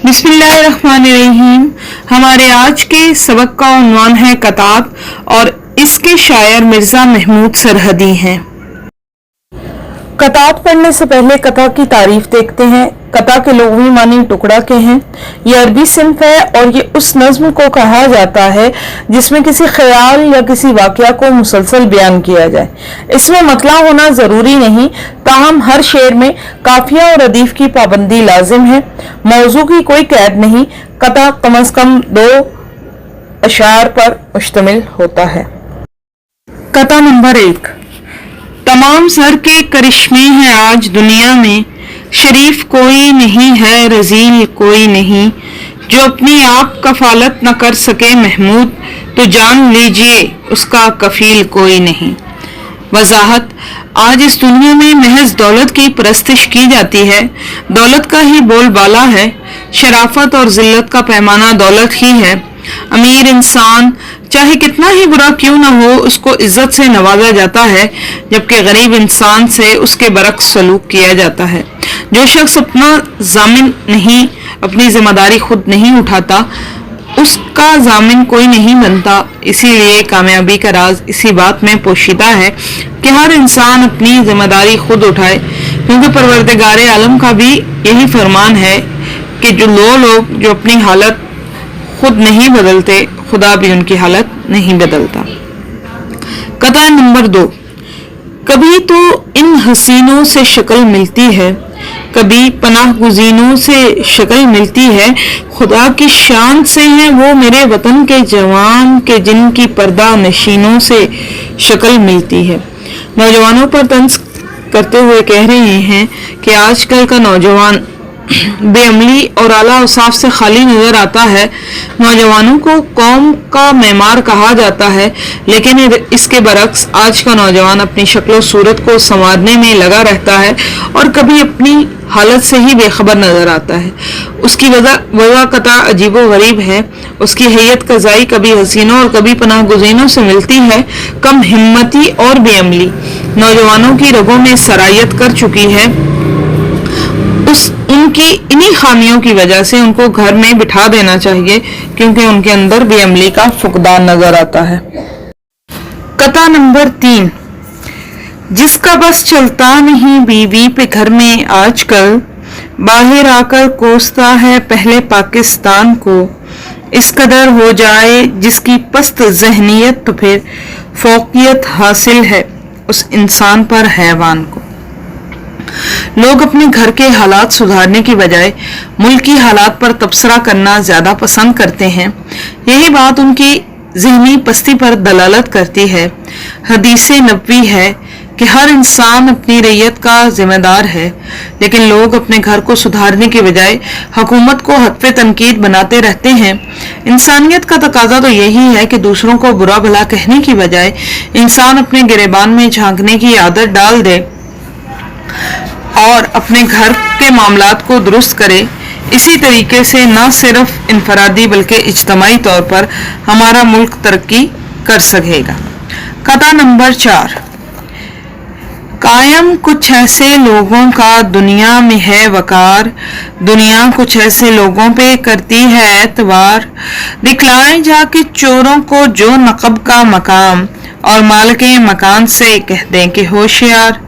बिस्मिल्लाहिर्रहमानिर्रहीम। हमारे आज के सबक का उन्वान है कतात और इसके शायर मिर्जा महमूद सरहदी हैं। कतात पढ़ने से पहले कता की तारीफ देखते हैं। कता के लुग़वी मानी टुकड़ा के हैं। ये अरबी सिंफ है और ये उस नज्म को कहा जाता है जिसमें किसी ख्याल या किसी वाक़या को मुसलसल बयान किया जाए। इसमें मतला होना ज़रूरी नहीं, ताहम हर शेर में काफिया और रदीफ की पाबंदी लाजिम है। मौजू की कोई कैद नहीं। कता कम अज कम 2 अशार पर मुश्तमिल होता है। कता नंबर 1। तमाम सर के करिश्मे हैं आज दुनिया में, शरीफ कोई नहीं है, रजील कोई नहीं। जो अपनी आप कफालत न कर सके महमूद, तो जान लीजिए उसका कफील कोई नहीं। वजाहत: आज इस दुनिया में महज दौलत की परस्तिश की जाती है। दौलत का ही बोलबाला है। शराफत और जिल्लत का पैमाना दौलत ही है। अमीर इंसान चाहे कितना ही बुरा क्यों न हो, उसको इज्जत से नवाजा जाता है, जबकि गरीब इंसान से उसके बरक्स सलूक किया जाता है। जो शख्स अपना जामिन नहीं, अपनी जिम्मेदारी खुद नहीं उठाता, उसका जामिन कोई नहीं बनता। इसीलिए कामयाबी का राज इसी बात में पोशीदा है कि हर इंसान अपनी जिम्मेदारी खुद उठाए, क्योंकि परवरदिगारे आलम का भी यही फरमान है कि जो लोग जो अपनी हालत खुद नहीं बदलते, खुदा भी उनकी हालत नहीं बदलता। कता नंबर 2। कभी तो इन हसीनों से शक्ल मिलती है, कभी पनाह गुज़ीनों से शक्ल मिलती है। खुदा की शान से हैं वो मेरे वतन के जवान के जिनकी पर्दा नशीनों से शक्ल मिलती है। नौजवानों पर तंज करते हुए कह रहे हैं कि आजकल का नौजवान बेअमली और आला औसाफ से खाली नजर आता है। नौजवानों को कौम का मेमार कहा जाता है, लेकिन इसके बरक्स आज का नौजवान अपनी शक्ल सूरत को संवारने में लगा रहता है और कभी अपनी हालत से ही बेखबर नजर आता है। उसकी वजह कता अजीबो गरीब है। उसकी हैयत कज़ाई कभी हसीनों और कभी पनाह गुज़ीनों से मिलती है। कम हिम्मती और बेअमली नौजवानों की रगों में सरायत कर चुकी है। उनकी इन्हीं खामियों की वजह से उनको घर में बिठा देना चाहिए, क्योंकि उनके अंदर बेअमली का फुकदान नजर आता है। कता नंबर 3। जिसका बस चलता नहीं बीवी पे घर में आजकल, बाहर आकर कोसता है पहले पाकिस्तान को। इस कदर हो जाए जिसकी पस्त ज़हनियत, तो फिर फौकियत हासिल है उस इंसान पर हैवान को। लोग अपने घर के हालात सुधारने की बजाय मुल्क की हालात पर तबसरा करना ज्यादा पसंद करते हैं। यही बात उनकी ज़हनी पस्ती पर दलालत करती है। हदीसे नबवी है कि हर इंसान अपनी रैयत का जिम्मेदार है, लेकिन लोग अपने घर को सुधारने की बजाय हुकूमत को हत्वे तनकीद बनाते रहते हैं। इंसानियत का तकाजा तो यही है कि दूसरों को बुरा भला कहने की बजाय इंसान अपने गिरेबान में झांकने की आदत डाल दे और अपने घर के मामलात को दुरुस्त करे। इसी तरीके से न सिर्फ इनफरादी बल्कि इज्तमाई तौर पर हमारा मुल्क तरक्की कर सकेगा। कता नंबर 4। कायम कुछ ऐसे लोगों का दुनिया में है वकार, दुनिया कुछ ऐसे लोगों पे करती है एतबार। दिखलाए जाके चोरों को जो नकब का मकाम, और मालिके मकान से कह दें कि होशियार।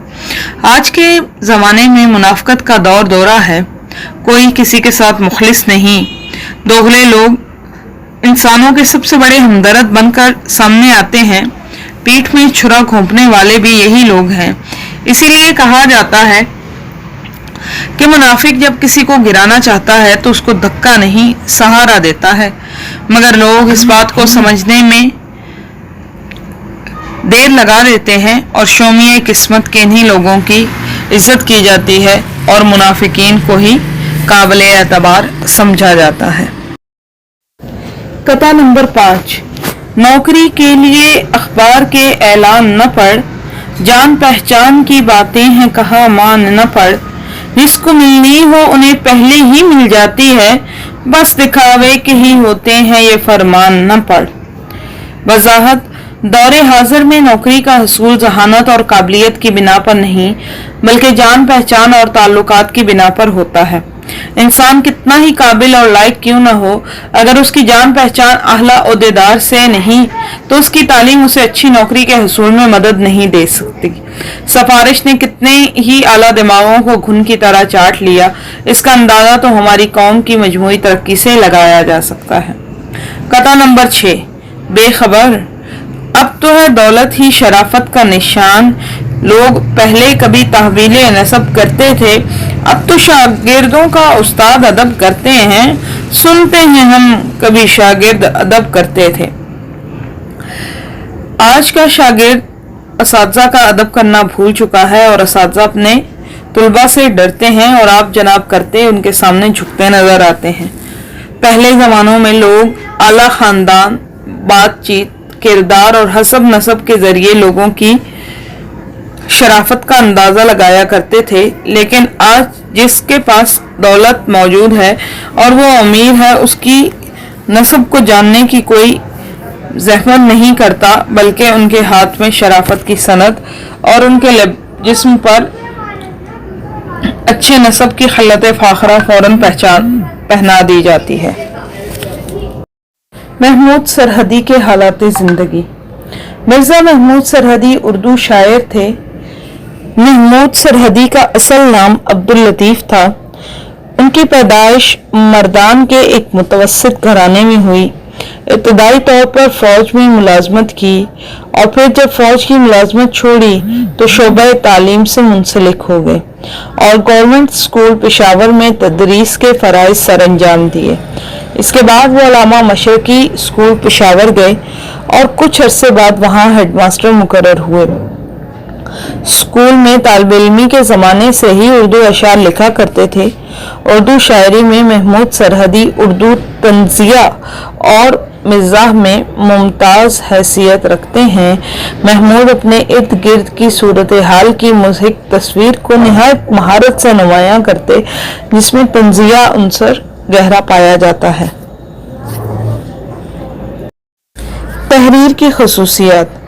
आज के ज़माने में मुनाफकत का दौर दौरा है। कोई किसी के साथ मुखलिस नहीं। दोगले लोग इंसानों के सबसे बड़े हमदर्द बनकर सामने आते हैं। पीठ में छुरा घोंपने वाले भी यही लोग हैं। इसीलिए कहा जाता है कि मुनाफिक जब किसी को गिराना चाहता है तो उसको धक्का नहीं, सहारा देता है। मगर लोग इस बात को समझने में देर लगा देते हैं और शोमिये किस्मत के इन्हीं लोगों की इज्जत की जाती है और मुनाफिकीन को ही काबिले एतबार समझा जाता है। कता नंबर 5। नौकरी के लिए अखबार के ऐलान न पढ़, जान पहचान की बातें हैं कहाँ मान न पढ़। जिसको मिलनी हो उन्हें पहले ही मिल जाती है, बस दिखावे के ही होते हैं ये फरमान न पढ़। वजाहत: दौरे हाजिर में नौकरी का हसूल जहानत और काबिलियत की बिना पर नहीं, बल्कि जान पहचान और ताल्लुकात की बिना पर होता है। इंसान कितना ही काबिल और लायक क्यों न हो, अगर उसकी जान पहचान आला ओहदेदार से नहीं तो उसकी तालीम उसे अच्छी नौकरी के हसूल में मदद नहीं दे सकती। सिफारिश ने कितने ही आला दिमागों को घुन की तरह चाट लिया, इसका अंदाजा तो हमारी कौम की मजमूई तरक्की से लगाया जा सकता है। कथा नंबर 6, बेखबर। अब तो है दौलत ही शराफत का निशान। लोग पहले कभी तहवील नसब करते थे, अब तो शागिर्दों का उस्ताद अदब करते हैं। सुनते हैं हम कभी शागिर्द अदब करते थे। आज का शागिर्द असातिज़ा का अदब करना भूल चुका है और असातिज़ा अपने तुलबा से डरते हैं और आप जनाब करते उनके सामने झुकते नजर आते हैं। पहले जमानों में लोग आला खानदान, बातचीत, किरदार और हसब नसब के जरिए लोगों की शराफत का अंदाजा लगाया करते थे, लेकिन आज जिसके पास दौलत मौजूद है और वो अमीर है, उसकी नस्ब को जानने की कोई ज़हमत नहीं करता, बल्कि उनके हाथ में शराफत की सनद और उनके जिस्म पर अच्छे नस्ब की खलत फाखरा फौरन पहना दी जाती है। महमूद सरहदी के हालात जिंदगी। मिर्जा महमूद सरहदी उर्दू शायर थे। महमूद सरहदी का असल नाम अब्दुल लतीफ था। उनकी पैदाइश मर्दान के एक मुतवस्सित घराने में हुई। इब्तदाई तौर पर फौज में मुलाजमत की और फिर जब फौज की मुलाजमत छोड़ी तो शोबा तालीम से मुंसलिक हो गए और गवर्नमेंट स्कूल पेशावर में तदरीस के फराइज सर अंजाम दिए। इसके बाद वो अलामा मशरकी स्कूल पेशावर गए और कुछ अरसे बाद वहाँ हेडमास्टर मुकर्रर हुए। स्कूल में तालिब इल्मी के ज़माने से ही उर्दू अशार लिखा करते थे। उर्दू शायरी में महमूद सरहदी उर्दू तंज़िया और मिज़ाह में मुमताज़ हैसियत रखते हैं। महमूद अपने इर्द गिर्द की सूरत हाल की मुज़हिक तस्वीर को निहायत महारत से नुमायां करते, जिसमें तंज़िया उनसर गहरा पाया जाता है। तहरीर की खसूसियात।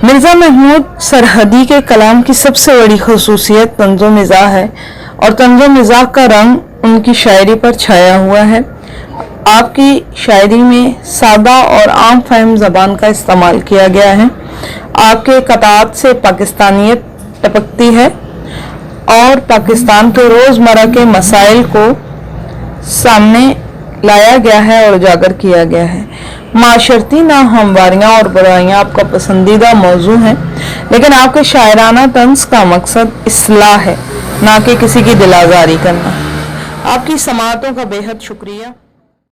मिर्जा महमूद सरहदी के कलाम की सबसे बड़ी खसूसियत तंज़ो मिज़ाह है और तंज़ो मिज़ाह का रंग उनकी शायरी पर छाया हुआ है। आपकी शायरी में सादा और आम फहम ज़बान का इस्तेमाल किया गया है। आपके कतात से पाकिस्तानियत टपकती है और पाकिस्तान के रोज़मर्रा के मसाइल को सामने लाया गया है और उजागर किया गया है। माशरती नाहमवारियाँ और बुराइयाँ आपका पसंदीदा मौजू हैं, लेकिन आपके शायराना तंज का मकसद इस्लाह है, ना कि किसी की दिल आज़ारी करना। आपकी समाअतों का बेहद शुक्रिया।